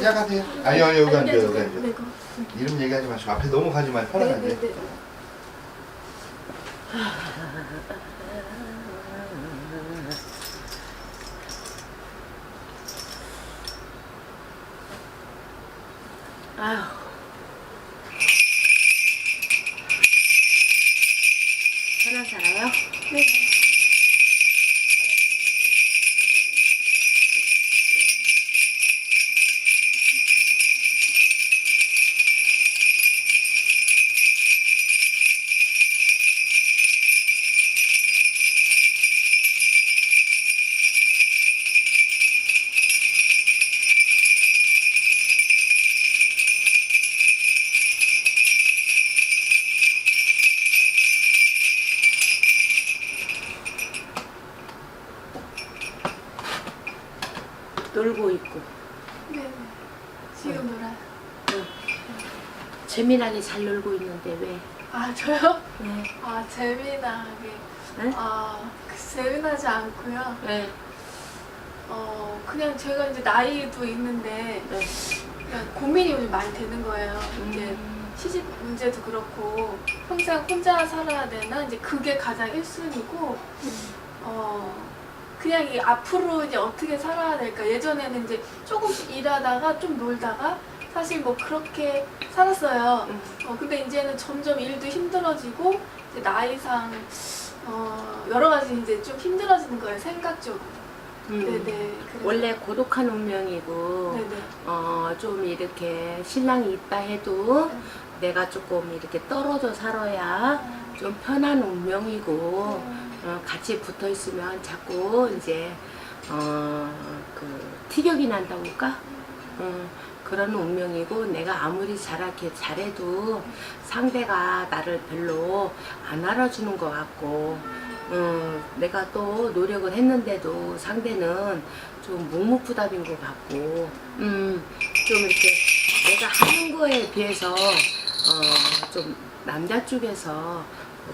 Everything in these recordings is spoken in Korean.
시작하세요. 아니 여기 앉아 여기 앉아. 네, 이름 얘기하지 마시고 앞에 너무 가지 말고 편하게. 네, 네. 아휴. 편안 살아요? 네. 놀고 있고. 네. 지금 놀아요. 재미나게 잘 놀고 있는데 왜? 아, 저요? 네. 아, 재미나게. 네? 재미나지 않고요. 네. 그냥 제가 이제 나이도 있는데 네. 그냥 고민이 요즘 많이 되는 거예요. 이제 시집 문제도 그렇고 평생 혼자 살아야 되나 이제 그게 가장 1순위고 그냥 이 앞으로 이제 어떻게 살아야 될까. 예전에는 이제 조금씩 일하다가 좀 놀다가 사실 뭐 그렇게 살았어요. 근데 이제는 점점 일도 힘들어지고 이제 나이상 여러 가지 이제 좀 힘들어지는 거예요, 생각적으로. 네네. 그래서 원래 고독한 운명이고, 네네. 좀 이렇게 신랑이 있다 해도 내가 조금 이렇게 떨어져 살아야 좀 편한 운명이고, 같이 붙어 있으면 자꾸 이제, 티격이 난다고 할까? 그런 운명이고, 내가 아무리 잘해도 상대가 나를 별로 안 알아주는 것 같고, 내가 또 노력을 했는데도 상대는 좀 묵묵부답인 것 같고, 좀 이렇게 내가 하는 거에 비해서, 좀 남자 쪽에서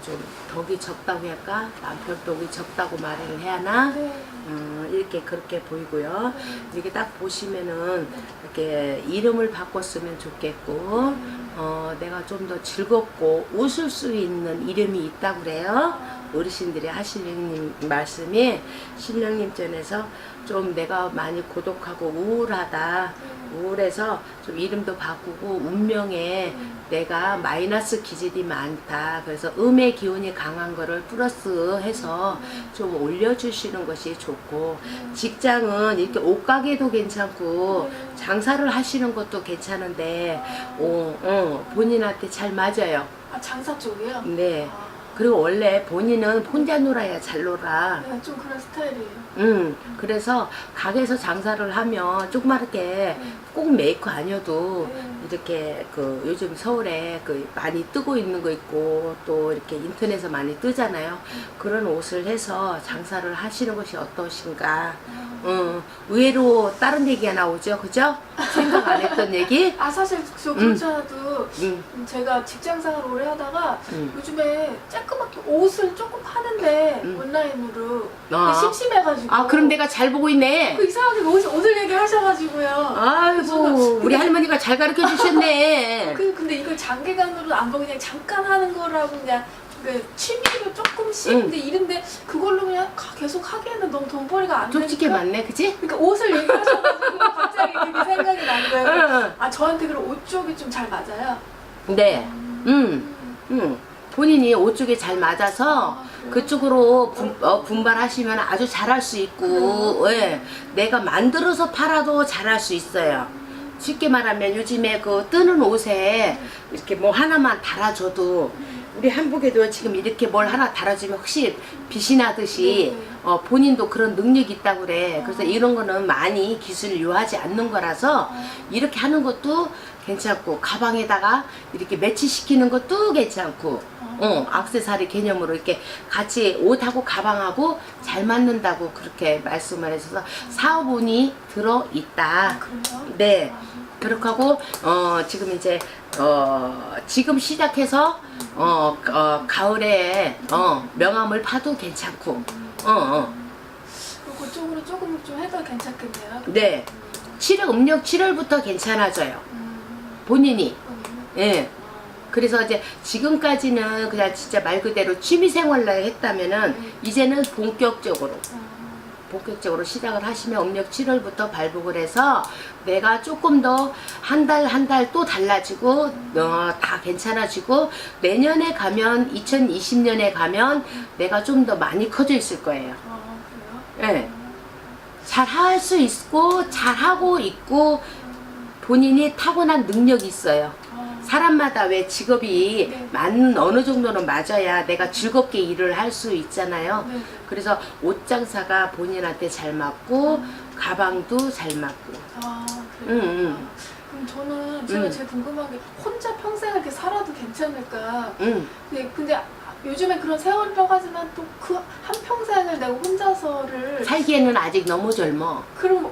좀 덕이 적다고 할까? 남편 덕이 적다고 말을 해야 하나? 이렇게 그렇게 보이고요. 이렇게 딱 보시면은 이렇게 이름을 바꿨으면 좋겠고, 내가 좀 더 즐겁고 웃을 수 있는 이름이 있다고 그래요. 어르신들이 하시는 말씀이 신령님 전에서 좀 내가 많이 고독하고 우울해서 좀 이름도 바꾸고 운명에 내가 마이너스 기질이 많다. 그래서 음의 기운이 강한 거를 플러스 해서 좀 올려주시는 것이 좋고, 직장은 이렇게 옷가게도 괜찮고 장사를 하시는 것도 괜찮은데 본인한테 잘 맞아요. 장사 쪽이요? 네. 그리고 원래 본인은 혼자 놀아야 잘 놀아. 네, 좀 그런 스타일이에요. 그래서 가게에서 장사를 하면 조그맣게 꼭 메이커 아니어도 이렇게 요즘 서울에 많이 뜨고 있는 거 있고 또 이렇게 인터넷에 많이 뜨잖아요. 그런 옷을 해서 장사를 하시는 것이 어떠신가. 의외로 다른 얘기가 나오죠, 그죠? 생각 안 했던 얘기? 사실 저 그렇지 않아도 제가 직장생활을 오래 하다가 요즘에 쬐끄맣게 옷을 조금 파는데 온라인으로 심심해가지고. 그럼 내가 잘 보고 있네. 이상하게 옷을 얘기하셔가지고요. 아이고, 우리 할머니가 잘 가르쳐 주셨네. 근데 이걸 장기간으로 안 보고 그냥 잠깐 하는 거라고 그냥 취미로 조금씩 근데 이런데 그걸로 그냥 계속 하기에는 너무 돈벌이가 안 되니까. 솔직히 맞네, 그치? 그러니까 옷을 얘기하셔가지고 갑자기 그게 생각이 난 거예요. 저한테 그럼 옷 쪽이 좀 잘 맞아요? 네. 본인이 옷 쪽에 잘 맞아서 그쪽으로 분발하시면 아주 잘할 수 있고, 내가 만들어서 팔아도 잘할 수 있어요. 쉽게 말하면 요즘에 뜨는 옷에 이렇게 뭐 하나만 달아줘도, 우리 한복에도 지금 이렇게 뭘 하나 달아주면 혹시 빛이 나듯이 본인도 그런 능력이 있다고 그래. 그래서 이런 거는 많이 기술을 요하지 않는 거라서 이렇게 하는 것도 괜찮고, 가방에다가 이렇게 매치시키는 것도 괜찮고, 액세서리 개념으로 이렇게 같이 옷하고 가방하고 잘 맞는다고 그렇게 말씀을 해주셔서 사업운이 들어있다. 그래요? 네. 그렇게 하고, 지금 이제, 지금 시작해서, 가을에, 명함을 파도 괜찮고, 그쪽으로 조금 좀 해도 괜찮겠네요. 네. 음력 7월부터 괜찮아져요. 본인이. 예. 그래서 이제 지금까지는 그냥 진짜 말 그대로 취미 생활로 했다면은 이제는 본격적으로 시작을 하시면 음력 7월부터 발복을 해서 내가 조금 더 한 달 또 달라지고 다 괜찮아지고 내년에 가면 2020년에 가면 내가 좀 더 많이 커져 있을 거예요. 그래요? 예. 잘 할 수 있고 잘 하고 있고 본인이 타고난 능력이 있어요. 사람마다 왜 직업이 네. 맞는 어느 정도는 맞아야 내가 즐겁게 일을 할 수 있잖아요. 네. 그래서 옷 장사가 본인한테 잘 맞고 가방도 잘 맞고. 그래요? 그럼 저는 제가 제일 궁금한 게 혼자 평생 이렇게 살아도 괜찮을까? 근데 요즘에 그런 세월이라고 하지만 또 그 한평생을 내가 혼자서를 살기에는 아직 너무 젊어.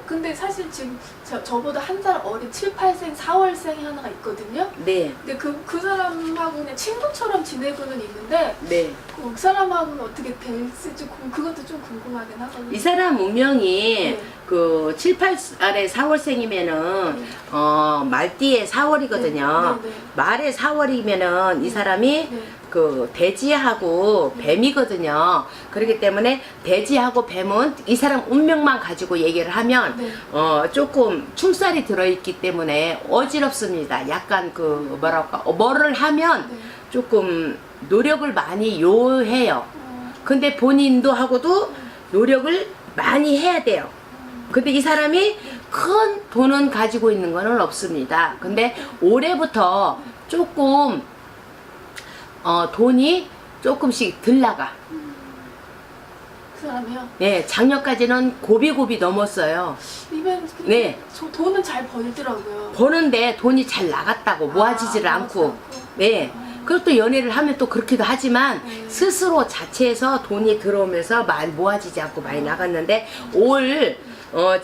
근데 사실 지금 저보다 한 살 어린 7, 8생, 4월생이 하나가 있거든요. 네. 근데 그 사람하고 그냥 친구처럼 지내고는 있는데 네. 그 사람하고는 어떻게 될지 그것도 좀 궁금하긴 하거든요. 이 사람 운명이 네. 그 7, 8알에 4월생이면은 말띠에 4월이거든요. 네, 네. 말에 4월이면은 이 사람이 네. 그 돼지하고 뱀이거든요. 그렇기 때문에 돼지하고 뱀은 이 사람 운명만 가지고 얘기를 하면 네. 조금 충살이 들어있기 때문에 어지럽습니다. 약간 그 뭐랄까 뭐를 하면 네. 조금 노력을 많이 요해요. 근데 본인도 하고도 노력을 많이 해야 돼요. 근데 이 사람이 큰 돈은 가지고 있는 거는 없습니다. 근데 올해부터 조금 돈이 조금씩 들 나가. 그 사람이요? 네, 작년까지는 고비고비 넘었어요. 네. 저 돈은 잘 벌더라고요. 버는데 돈이 잘 나갔다고 모아지지를 않고. 네. 그리고 또 연애를 하면 또 그렇기도 하지만 스스로 자체에서 돈이 들어오면서 많이 모아지지 않고 많이 나갔는데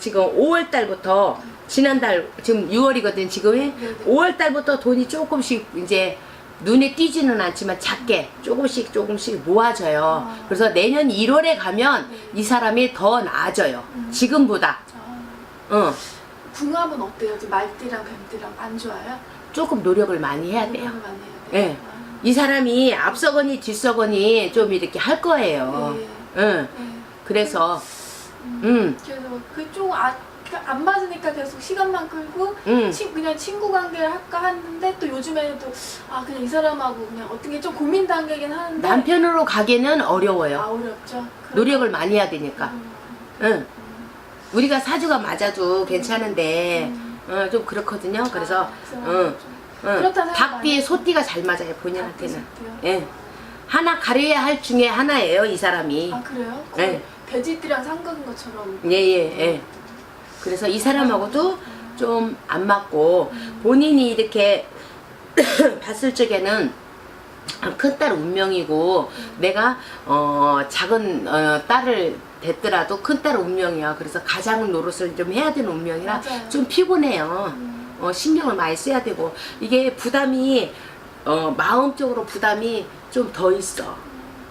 지금 5월 달부터 지난달 지금 6월이거든 지금이. 5월 달부터 돈이 조금씩 이제 눈에 띄지는 않지만 작게 조금씩 모아져요. 그래서 내년 1월에 가면 이 사람이 더 나아져요. 지금보다. 궁합은 어때요? 말띠랑 뱀띠랑 안 좋아요? 조금 노력을 많이 해야 돼요. 노력을 많이 해야 돼요? 네. 이 사람이 앞서거니 뒤서거니 좀 이렇게 할 거예요. 응. 그래서 그래서 그쪽 안 맞으니까 계속 시간만 끌고 그냥 친구 관계를 할까 했는데 또 요즘에는 또 그냥 이 사람하고 그냥 어떤 게 좀 고민 단계긴 하는데 남편으로 가기는 어려워요. 어렵죠. 노력을 많이 해야 되니까. 응. 우리가 사주가 맞아도 괜찮은데 좀 그렇거든요. 그래서 닭띠에 소띠가 잘 맞아요. 본인한테는. 예. 하나 가려야 할 중에 하나예요. 이 사람이. 그래요? 네. 돼지띠랑 상극인 것처럼. 예. 그래서 이 사람하고도 좀 안 맞고 본인이 이렇게 봤을 적에는 큰딸 운명이고 내가 작은 딸을 됐더라도 큰딸 운명이야. 그래서 가장 노릇을 좀 해야 되는 운명이라 맞아요. 좀 피곤해요. 신경을 많이 써야 되고 이게 부담이 마음적으로 부담이 좀 더 있어.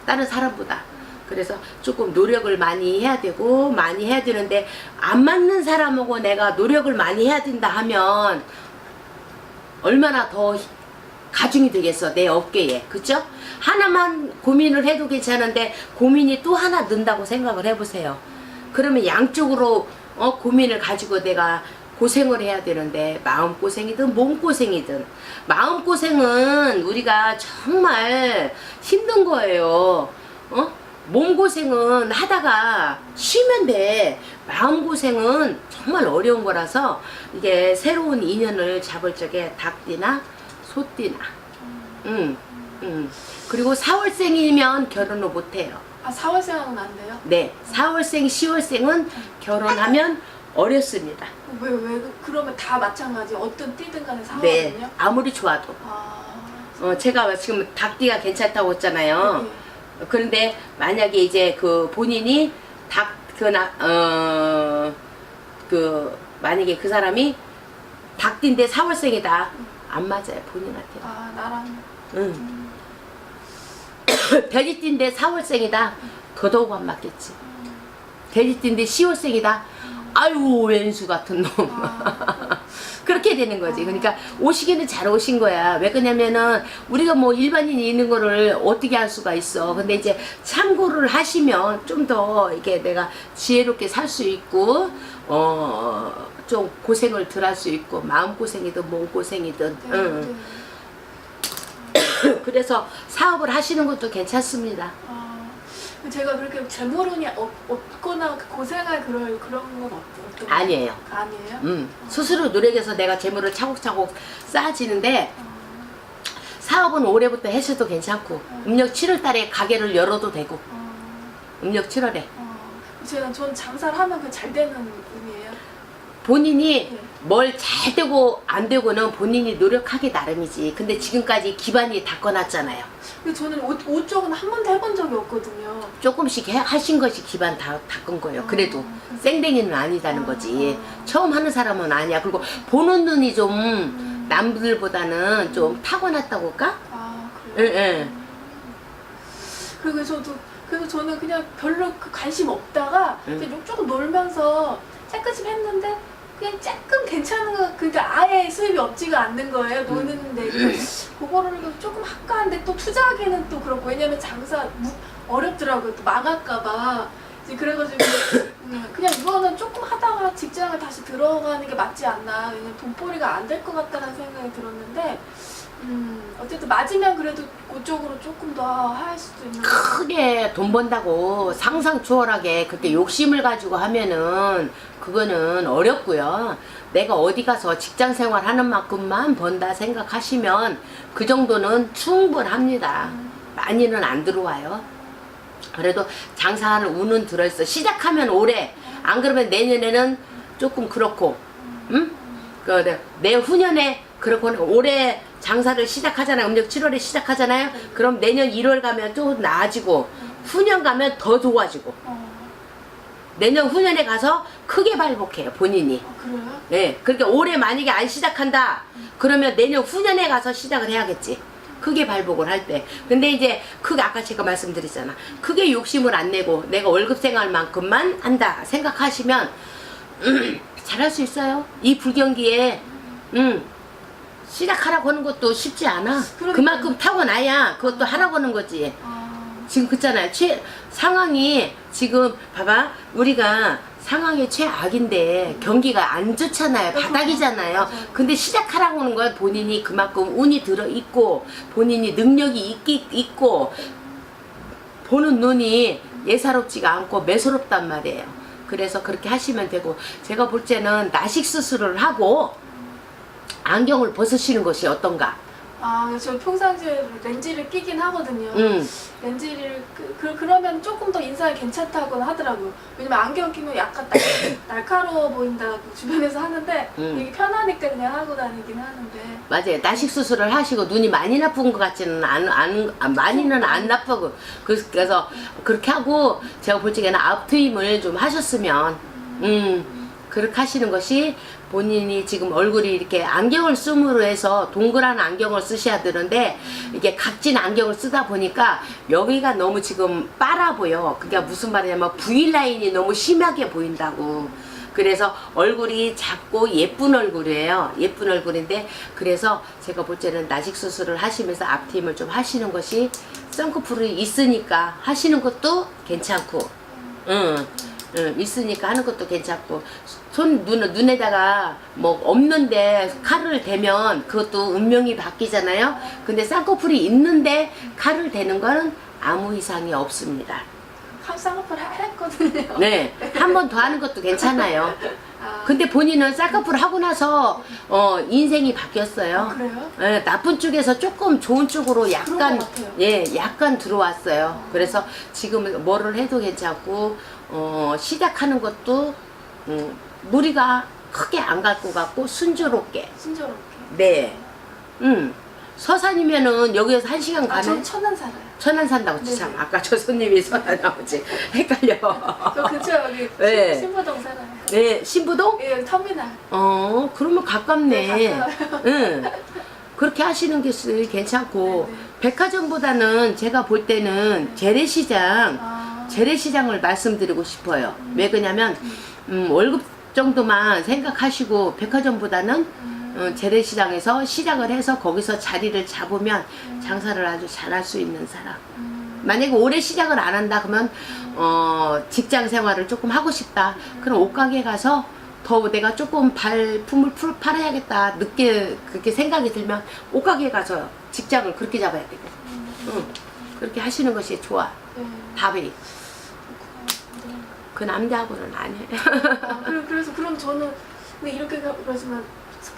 다른 사람보다. 그래서 조금 노력을 많이 해야 되는데 안 맞는 사람하고 내가 노력을 많이 해야 된다 하면 얼마나 더 가중이 되겠어 내 업계에. 그쵸? 하나만 고민을 해도 괜찮은데 고민이 또 하나 는다고 생각을 해보세요. 그러면 양쪽으로 고민을 가지고 내가 고생을 해야 되는데 마음고생이든 몸고생이든 마음고생은 우리가 정말 힘든 거예요. 몸고생은 하다가 쉬면 돼. 마음고생은 정말 어려운 거라서 이게 새로운 인연을 잡을 적에 닭띠나 소띠나 그리고 4월생이면 결혼을 못해요. 4월생하고는 안 돼요? 네, 4월생, 10월생은 결혼하면 어렵습니다. 왜 그러면 다 마찬가지 어떤 띠든 간에 4월은요? 네, 아무리 좋아도. 제가 지금 닭띠가 괜찮다고 했잖아요. 네. 그런데 만약에 이제 그 본인이 만약에 그 사람이 닭띠인데 4월생이다. 안 맞아요, 본인한테. 나랑. 돼지띠인데 4월생이다. 더더욱 안 맞겠지. 돼지띠인데 10월생이다. 아유 왼수 같은 놈. 아, 그렇게 되는 거지. 그러니까 오시기는 잘 오신 거야. 왜 그러냐면은 우리가 뭐 일반인이 있는 거를 어떻게 할 수가 있어. 근데 이제 참고를 하시면 좀 더 이게 내가 지혜롭게 살 수 있고 좀 고생을 덜 할 수 있고 마음 고생이든 몸 고생이든. 네, 응. 네. 그래서 사업을 하시는 것도 괜찮습니다. 제가 그렇게 재물운이 없거나 고생할 그런 건 없죠. 아니에요. 아니에요? 스스로 노력해서 내가 재물을 차곡차곡 쌓아지는데 사업은 올해부터 하셔도 괜찮고 음력 7월 달에 가게를 열어도 되고 음력 7월에 전 장사를 하면 그 잘 되는 운이에요. 본인이 네. 뭘 잘 되고 안 되고는 본인이 노력하기 나름이지. 근데 지금까지 기반이 닦아놨잖아요. 근데 저는 옷 쪽은 한 번도 해본 적이 없거든요. 조금씩 하신 것이 기반 다 닦은 거예요. 그래도 생댕이는 아니다는 거지. 처음 하는 사람은 아니야. 그리고 보는 눈이 좀 남들보다는 좀 타고났다고 할까? 아, 응, 그래요? 응. 그래서 저는 그냥 별로 그 관심 없다가 이제 조금 놀면서 조금씩 했는데 그냥 조금 괜찮은 거, 그러니까 아예 수입이 없지가 않는 거예요. 노는데 그거를 조금 할까 하는데 또 투자하기는 또 그렇고, 왜냐면 장사 어렵더라고요. 또 망할까봐. 이제 그래가지고 그냥 이거는 조금 하다가 직장을 다시 들어가는 게 맞지 않나. 왜냐면 돈벌이가 안 될 것 같다는 생각이 들었는데 어쨌든 맞으면 그래도 그쪽으로 조금 더 할 수도 있는 거. 크게 돈 번다고 상상 초월하게 그렇게 욕심을 가지고 하면은 그거는 어렵고요. 내가 어디 가서 직장 생활 하는 만큼만 번다 생각하시면 그 정도는 충분합니다. 많이는 안 들어와요. 그래도 장사하는 운은 들어있어. 시작하면 올해, 안 그러면 내년에는 조금 그렇고, 응? 내후년에 그렇고 올해 장사를 시작하잖아요. 음력 7월에 시작하잖아요. 그럼 내년 1월 가면 좀 나아지고 후년 가면 더 좋아지고 내년 후년에 가서 크게 발복해요. 본인이. 그래요? 네, 그러니까 올해 만약에 안 시작한다 그러면 내년 후년에 가서 시작을 해야겠지. 크게 발복을 할 때. 근데 이제 아까 제가 말씀드렸잖아. 크게 욕심을 안 내고 내가 월급 생활만큼만 한다 생각하시면 잘할 수 있어요. 이 불경기에 시작하라고 하는 것도 쉽지 않아. 그러니까요. 그만큼 타고나야 그것도 하라고 하는 거지. 지금 그렇잖아요. 상황이 지금 봐봐. 우리가 상황이 최악인데 경기가 안 좋잖아요. 바닥이잖아요. 맞아요. 근데 시작하라고 하는 건 본인이 그만큼 운이 들어있고 본인이 능력이 있고 보는 눈이 예사롭지가 않고 매서롭단 말이에요. 그래서 그렇게 하시면 되고, 제가 볼 때는 나식 수술을 하고 안경을 벗으시는 것이 어떤가? 저 평상시에 렌즈를 끼긴 하거든요. 렌즈를 그러면 조금 더 인상이 괜찮다고 하더라고요. 왜냐면 안경 끼면 약간 날카로워 보인다고 주변에서 하는데 이게 편하니까 그냥 하고 다니긴 하는데. 맞아요. 나식 수술을 하시고 눈이 많이 나쁜 것 같지는 많이는 안 나쁘고 그래서 그렇게 하고 제가 볼 적에는 앞트임을 좀 하셨으면 그렇게 하시는 것이, 본인이 지금 얼굴이 이렇게 안경을 씀으로 해서 동그란 안경을 쓰셔야 되는데 이게 각진 안경을 쓰다 보니까 여기가 너무 지금 빨아 보여. 그게 무슨 말이냐면 V라인이 너무 심하게 보인다고. 그래서 얼굴이 작고 예쁜 얼굴이에요. 예쁜 얼굴인데, 그래서 제가 볼 때는 나식 수술을 하시면서 앞트임을 좀 하시는 것이, 쌍꺼풀이 있으니까 하시는 것도 괜찮고 있으니까 하는 것도 괜찮고, 눈에다가 뭐 없는데 칼을 대면 그것도 운명이 바뀌잖아요. 근데 쌍꺼풀이 있는데 칼을 대는 거는 아무 이상이 없습니다. 쌍꺼풀 했거든요. 네, 한 번 더 하는 것도 괜찮아요. 근데 본인은 쌍꺼풀 하고 나서 인생이 바뀌었어요. 그래요? 네, 나쁜 쪽에서 조금 좋은 쪽으로 약간, 그런 것 같아요. 약간 들어왔어요. 그래서 지금 뭐를 해도 괜찮고 시작하는 것도 무리가 크게 안 갈 것 같고 순조롭게. 순조롭게. 네. 서산이면은 여기에서 1시간 가는. 전 천안 살아요. 천안 산다고 네네. 참 아까 저 손님이 서산 나오지 헷갈려. 저 근처 여기 네. 신부동 살아요. 네, 신부동? 예, 여기 터미널. 그러면 가깝네. 네, 가까워요. 응. 그렇게 하시는 게 괜찮고, 네네. 백화점보다는 제가 볼 때는 재래시장을 말씀드리고 싶어요. 왜 그러냐면 월급 정도만 생각하시고 백화점보다는 재래시장에서 시작을 해서 거기서 자리를 잡으면 장사를 아주 잘할 수 있는 사람. 만약에 올해 시작을 안 한다 그러면 직장 생활을 조금 하고 싶다. 그럼 옷가게 가서 더 내가 조금 발품을 팔아야겠다. 늦게 그렇게 생각이 들면 옷가게 가서 직장을 그렇게 잡아야 되고. 그렇게 하시는 것이 좋아. 답이. 그 남자하고는 안 해. 그래서 그럼 저는 근데 이렇게 그러지만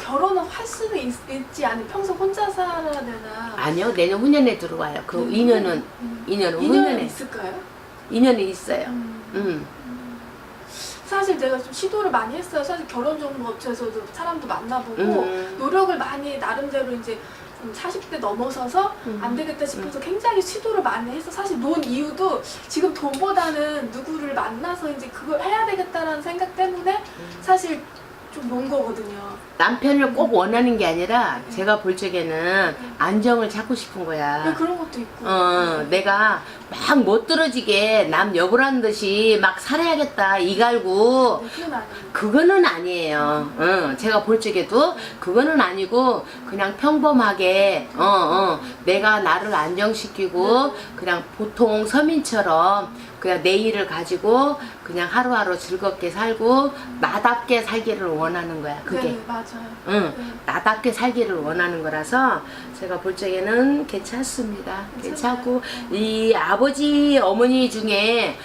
결혼을 할 수는 있지 않아요? 평소 혼자 살아야 되나? 아니요, 내년 후년에 들어와요. 그 인연은 인연은 후년에 있을까요? 인연이 있어요. 사실 내가 좀 시도를 많이 했어요. 사실 결혼 정보업체에서도 사람도 만나보고 노력을 많이 나름대로 이제 40대 넘어서서 안 되겠다 싶어서 굉장히 시도를 많이 했어. 사실 논 이유도 지금 돈보다는 누구를 만나서 이제 그걸 해야 되겠다라는 생각 때문에 사실 좀 놓은 거거든요. 남편을 꼭 원하는 게 아니라 제가 볼 적에는 안정을 찾고 싶은 거야. 그런 것도 있고. 내가 막 못 떨어지게 남 여보라는 듯이 막 살아야겠다 이 갈고 그건 아니에요. 그거는 아니에요. 제가 볼 적에도 그거는 아니고 그냥 평범하게 내가 나를 안정시키고 그냥 보통 서민처럼 그냥 내 일을 가지고 그냥 하루하루 즐겁게 살고 나답게 살기를 원하는 거야. 그게. 네, 맞아요. 나답게 살기를 원하는 거라서 제가 볼 적에는 괜찮습니다. 괜찮고 이 아버지 어머니 중에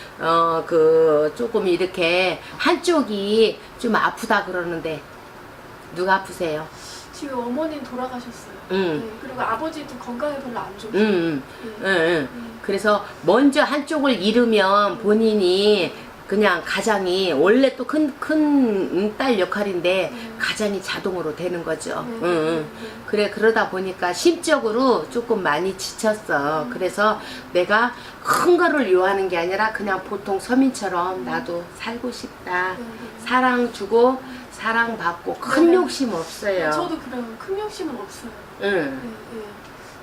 그 조금 이렇게 한쪽이 좀 아프다 그러는데 누가 아프세요? 지금 어머니는 돌아가셨어요. 응. 네, 그리고 아버지도 건강이 별로 안 좋으세요. 그래서 먼저 한쪽을 잃으면 본인이 그냥 가장이 원래 또 큰 딸 역할인데 가장이 자동으로 되는 거죠. 그래 그러다 보니까 심적으로 조금 많이 지쳤어. 그래서 내가 큰 거를 요하는 게 아니라 그냥 보통 서민처럼 나도 살고 싶다. 사랑 주고 사랑 받고 큰 욕심 없어요. 저도 그래요. 큰 욕심은 없어요.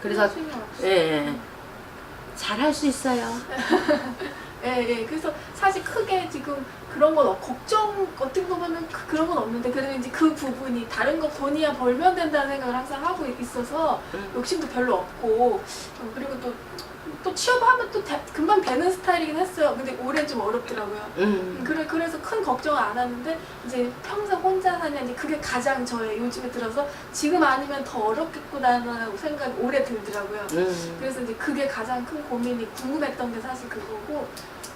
그래서 욕심이 없어요. 잘할 수 있어요. 그래서 사실 크게 지금 그런 건 걱정 어떻게 보면은 그런 건 없는데 그래도 이제 그 부분이 다른 거 돈이야 벌면 된다는 생각을 항상 하고 있어서 욕심도 별로 없고 그리고 또 취업하면 또 금방 되는 스타일이긴 했어요. 근데 올해는 좀 어렵더라고요. 그래서 큰 걱정을 안 하는데 이제 평생 혼자 사냐 이제 그게 가장 저의 요즘에 들어서 지금 아니면 더 어렵겠구나라는 생각이 오래 들더라고요. 그래서 이제 그게 가장 큰 고민이 궁금했던 게 사실 그거고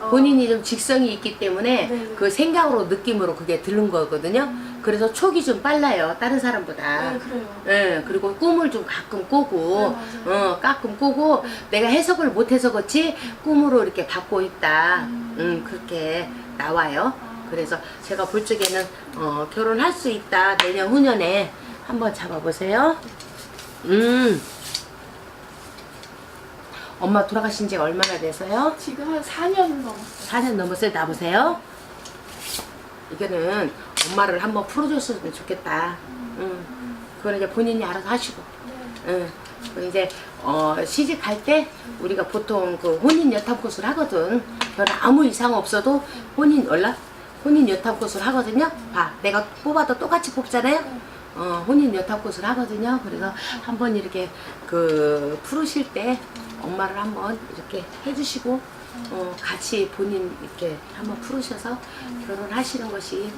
본인이 좀 직성이 있기 때문에 네네. 그 생각으로 느낌으로 그게 드는 거거든요. 그래서 촉이 좀 빨라요. 다른 사람보다. 네, 그래요. 그리고 꿈을 좀 가끔 꾸고, 네, 가끔 꾸고, 내가 해석을 못해서 그렇지, 꿈으로 이렇게 받고 있다. 그렇게 나와요. 그래서 제가 볼 적에는, 결혼할 수 있다. 내년 후년에 한번 잡아보세요. 엄마 돌아가신 지가 얼마나 돼서요? 지금 한 4년 넘었어요. 4년 넘었어요. 나보세요. 이거는 엄마를 한번 풀어줬으면 좋겠다. 그건 이제 본인이 알아서 하시고. 그리고 이제 시집갈 때 우리가 보통 그 혼인 여탐굿을 하거든. 별 아무 이상 없어도 혼인 여탐굿을 하거든요. 봐, 내가 뽑아도 똑같이 뽑잖아요. 혼인 여탐굿을 하거든요. 그래서 한번 이렇게 그 풀으실 때 엄마를 한번 이렇게 해주시고 같이 본인 이렇게 한번 풀으셔서 결혼하시는 것이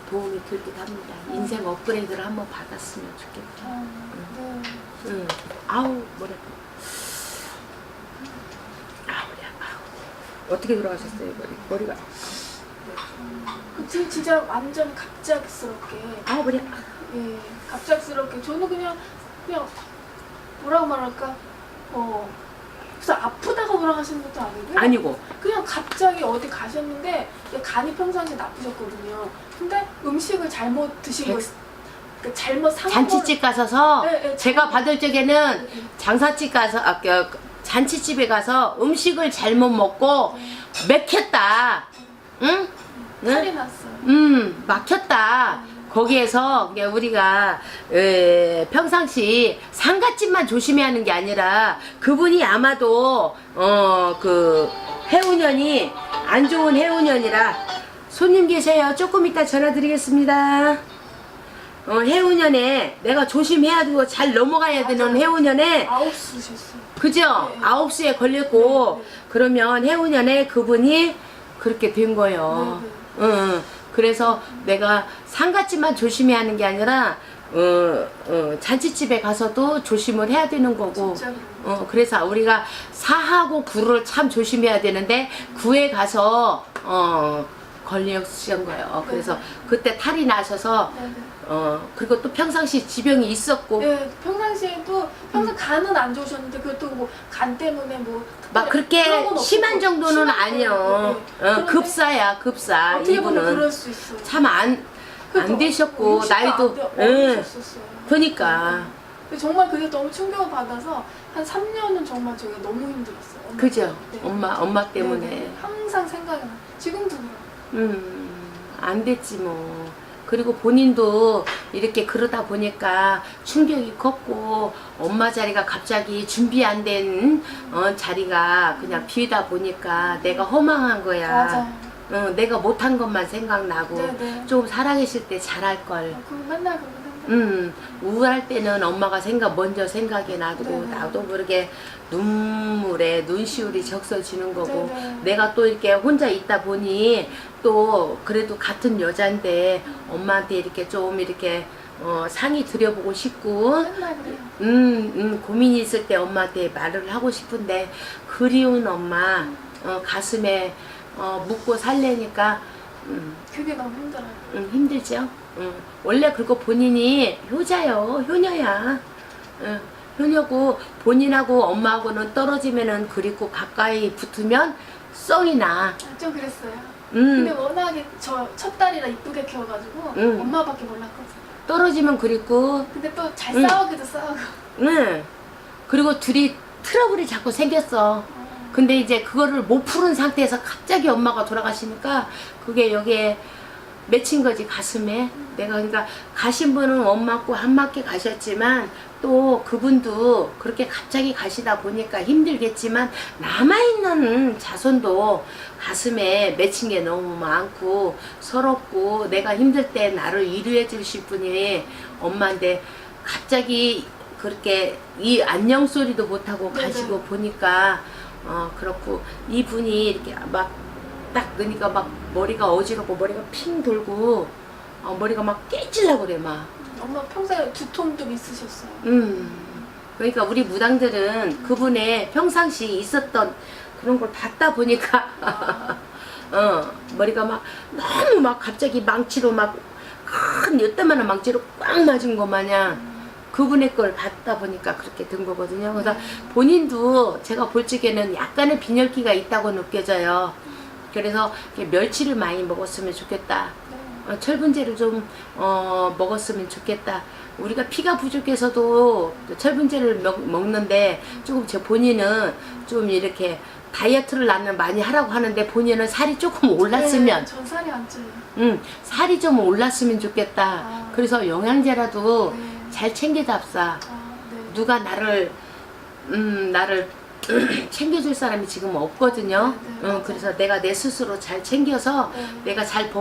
도움이 되기도 합니다. 인생 업그레이드를 한번 받았으면 좋겠다. 아우 머리 아파. 어떻게 돌아가셨어요? 머리가 지금 진짜 완전 갑작스럽게 머리 아파. 갑작스럽게 저는 그냥 뭐라고 말할까 그래서 아프다가 돌아가시는 것도 아니고 그냥 갑자기 어디 가셨는데 간이 평상시에 나쁘셨거든요. 근데 음식을 잘못 드시고 잘못 산 잔치집 가서서 네, 제가 받을 적에는 장사집 가서 잔치집에 가서 음식을 잘못 먹고 맥혔다. 응? 살이 났어요. 막혔다. 거기에서 우리가 평상시 상갓집만 조심해야 하는 게 아니라 그분이 아마도 그 해운년이 안 좋은 해운년이라 손님 계세요. 조금 이따 전화 드리겠습니다. 해운년에 내가 조심해야 되고 잘 넘어가야 되는 맞아요. 해운년에 9시셨어요. 그죠? 네. 9시에 걸렸고 네, 네. 그러면 해운년에 그분이 그렇게 된 거예요. 네, 응. 그래서 내가 상갓집만 조심해야 하는 게 아니라 잔치집에 가서도 조심을 해야 되는 거고 진짜 그래요. 그래서 우리가 4하고 9를 참 조심해야 되는데 9에 가서 걸리신 거예요. 그래서 그때 탈이 나셔서 네, 네. 그리고 또 평상시 지병이 있었고 네, 평상시에도 평소 간은 안 좋으셨는데 그것도 뭐 간 때문에 뭐 막 그런 그렇게 건 심한 없었고, 정도는 심한 아니요. 거예요. 네. 그런데 급사야 급사. 어떻게 보면 이분은 그럴 수 있어요. 참 안 되셨고 60도 나이도 어리셨었어요. 그러니까 근데 정말 그게 너무 충격을 받아서 한 3년은 정말 제가 너무 힘들었어요. 엄마 그죠? 때문에. 엄마 네, 때문에 네. 항상 생각이 나. 지금도 그래요. 안 됐지 뭐. 그리고 본인도 이렇게 그러다 보니까 충격이 컸고 엄마 자리가 갑자기 준비 안 된 자리가 그냥 비다 보니까 내가 허망한 거야. 맞아요. 내가 못한 것만 생각나고 네, 네. 좀 살아계실 때 잘할 걸. 그거 맨날 그런 생각. 우울할 때는 엄마가 먼저 생각이 나고 네네. 나도 모르게 눈물에 눈시울이 적셔지는 거고 네네. 내가 또 이렇게 혼자 있다 보니 또 그래도 같은 여잔데 엄마한테 이렇게 좀 이렇게 상의 드려보고 싶고 맨날 그래요. 고민이 있을 때 엄마한테 말을 하고 싶은데 그리운 엄마 가슴에 묻고 살래니까 그게 너무 힘들어요. 힘들죠. 원래 그리고 본인이 효녀야. 효녀고 본인하고 엄마하고는 떨어지면은 그리고 가까이 붙으면 썽이 나. 좀 그랬어요. 근데 음, 워낙에 저 첫 딸이라 이쁘게 키워가지고 엄마밖에 몰랐거든요. 떨어지면 그립고. 근데 또 잘 응. 싸우기도 싸우고. 그리고 둘이 트러블이 자꾸 생겼어. 근데 이제 그거를 못 푸는 상태에서 갑자기 엄마가 돌아가시니까 그게 여기에 맺힌 거지 가슴에. 내가 그러니까 가신 분은 엄마고 한 맞게 가셨지만 또 그분도 그렇게 갑자기 가시다 보니까 힘들겠지만 남아있는 자손도 가슴에 맺힌 게 너무 많고 서럽고 내가 힘들 때 나를 위로해 주실 분이 엄마인데 갑자기 그렇게 이 안녕 소리도 못하고 네네. 가시고 보니까 그렇고 이분이 이렇게 막 딱 그러니까 막 머리가 어지럽고 머리가 핑 돌고 머리가 막 깨질라고 그래 막. 엄마 평소에 두통 좀 있으셨어요. 그러니까 우리 무당들은 그분의 평상시 있었던 그런 걸 봤다 보니까 머리가 막 너무 막 갑자기 망치로 막 큰 요따만한 망치로 꽉 맞은 것 마냥 그분의 걸 봤다 보니까 그렇게 된 거거든요. 그래서 본인도 제가 볼 적에는 약간의 빈혈기가 있다고 느껴져요. 그래서 이렇게 멸치를 많이 먹었으면 좋겠다. 네. 철분제를 좀 먹었으면 좋겠다. 우리가 피가 부족해서도 철분제를 먹는데 조금 제 본인은 좀 이렇게 다이어트를 나는 많이 하라고 하는데 본인은 살이 조금 올랐으면 네, 전 살이 안 쪄요. 살이 좀 올랐으면 좋겠다. 아. 그래서 영양제라도 네. 잘 챙겨 잡사. 네. 누가 나를 챙겨줄 사람이 지금 없거든요. 네, 네, 맞아요. 그래서 내가 내 스스로 잘 챙겨서 네. 내가 잘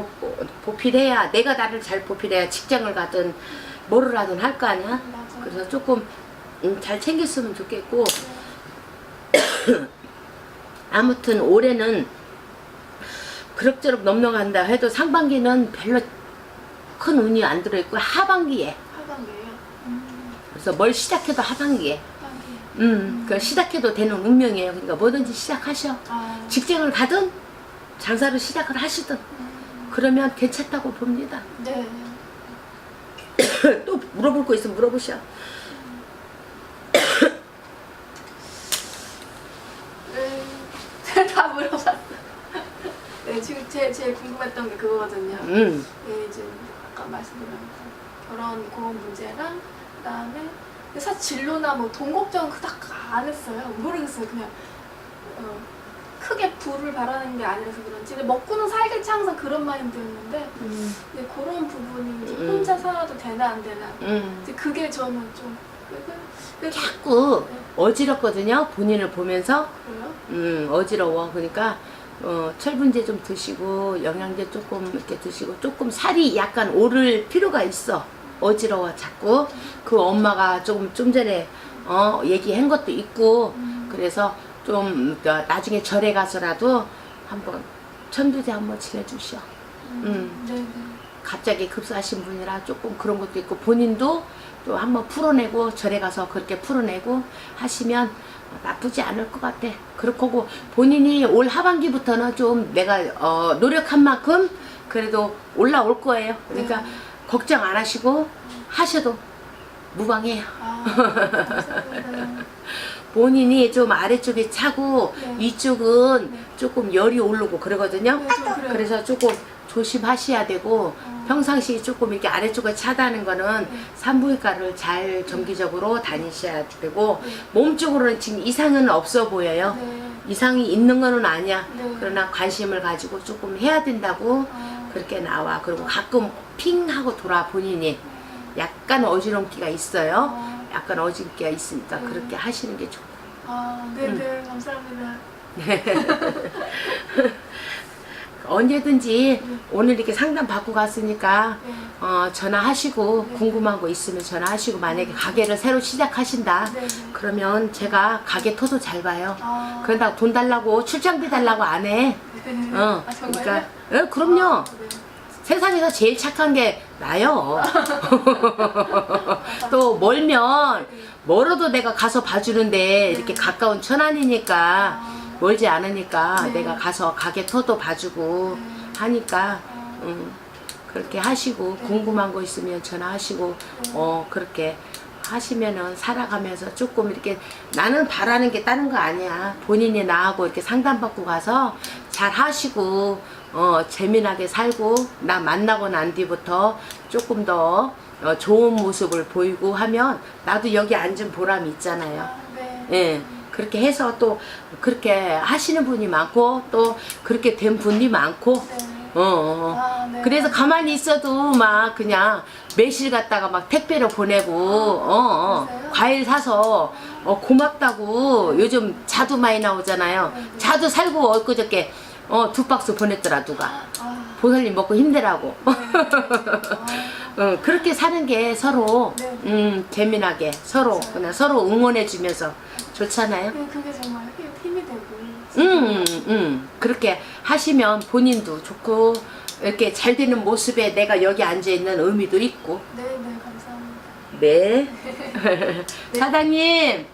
보필해야 내가 나를 잘 보필해야 직장을 가든 뭐를 하든 할 거 아니야. 맞아요. 그래서 조금 잘 챙겼으면 좋겠고 아무튼 올해는 그럭저럭 넘어간다 해도 상반기는 별로 큰 운이 안 들어있고 하반기에 하반기에요. 그래서 뭘 시작해도 하반기에 하반기. 그 시작해도 되는 운명이에요. 그러니까 뭐든지 시작하셔. 아. 직장을 가든 장사를 시작을 하시든 그러면 괜찮다고 봅니다. 네. 또 물어볼 거 있으면 물어보셔. 네. 다 물어봤어. 네, 지금 제일 궁금했던 게 그거거든요. 네, 이제 아까 말씀드린 결혼 고원 문제랑 그다음에 사실 진로나 뭐 돈 걱정은 그닥 안 했어요. 모르겠어요. 그냥 크게 부를 바라는 게 아니라서 그런지 근데 먹고는 살겠지 항상 그런 마인드였는데 근데 그런 부분이 이제 혼자 살아도 되나 안 되나 이제 그게 저는 좀 자꾸 어지럽거든요. 본인을 보면서 그래요? 어지러워. 그러니까 철분제 좀 드시고 영양제 조금 이렇게 드시고 조금 살이 약간 오를 필요가 있어. 어지러워 자꾸. 그 엄마가 좀 전에 얘기한 것도 있고 그래서 좀 나중에 절에 가서라도 한번 천도제 한번 지내주시오. 네네. 갑자기 급사하신 분이라 조금 그런 것도 있고 본인도 또 한번 풀어내고 절에 가서 그렇게 풀어내고 하시면 나쁘지 않을 것 같아. 그렇고 본인이 올 하반기부터는 좀 내가 노력한 만큼 그래도 올라올 거예요. 그러니까 네. 걱정 안 하시고 하셔도 무방해요. 감사합니다. 본인이 좀 아래쪽에 차고 네. 위쪽은 네. 조금 열이 오르고 그러거든요. 네, 좀 그래요. 그래서 조금 조심하셔야 되고 평상시 조금 이렇게 아래쪽에 차다는 거는 네. 산부인과를 잘 정기적으로 다니셔야 되고 네. 몸 쪽으로는 지금 이상은 없어 보여요. 네. 이상이 있는 거는 아니야. 네. 그러나 관심을 가지고 조금 해야 된다고 그렇게 나와. 그리고 가끔 핑 하고 돌아 본인이 약간 어지럼기가 있어요. 약간 어지럼기가 있으니까 네. 그렇게 하시는 게 좋고. 네네. 감사합니다. 언제든지 네. 오늘 이렇게 상담 받고 갔으니까 네. 전화하시고 네. 궁금한 거 있으면 전화하시고 만약에 가게를 새로 시작하신다 네. 그러면 제가 가게 토도 잘 봐요. 아. 그런다고 돈 달라고 출장비 달라고 안 해. 네. 어, 아, 정말요? 그러니까 그럼요. 네. 세상에서 제일 착한 게 나요. 또 멀면 멀어도 내가 가서 봐주는데 이렇게 가까운 천안이니까 멀지 않으니까 네. 내가 가서 가게 터도 봐주고 네. 하니까 그렇게 하시고 네. 궁금한 거 있으면 전화하시고 그렇게 하시면은 살아가면서 조금 이렇게 나는 바라는 게 다른 거 아니야. 본인이 나하고 이렇게 상담받고 가서 잘 하시고 재미나게 살고 나 만나고 난 뒤부터 조금 더 좋은 모습을 보이고 하면 나도 여기 앉은 보람이 있잖아요. 네. 예. 그렇게 해서 또 그렇게 하시는 분이 많고 또 그렇게 된 분이 많고 네. 네. 그래서 가만히 있어도 막 그냥 매실 갖다가 막 택배로 보내고 그러세요? 과일 사서 고맙다고 요즘 자두 많이 나오잖아요. 네. 자두 살고 엊그저께 2박스 보냈더라 누가. 아. 보살님 먹고 힘내라고. 네. 그렇게 사는 게 서로 네. 재미나게 서로 맞아요. 그냥 서로 응원해주면서 좋잖아요. 네, 그게 정말 힘이 되고. 그렇게 하시면 본인도 좋고 이렇게 잘 되는 모습에 내가 여기 앉아 있는 의미도 있고. 네, 감사합니다. 네. 사장님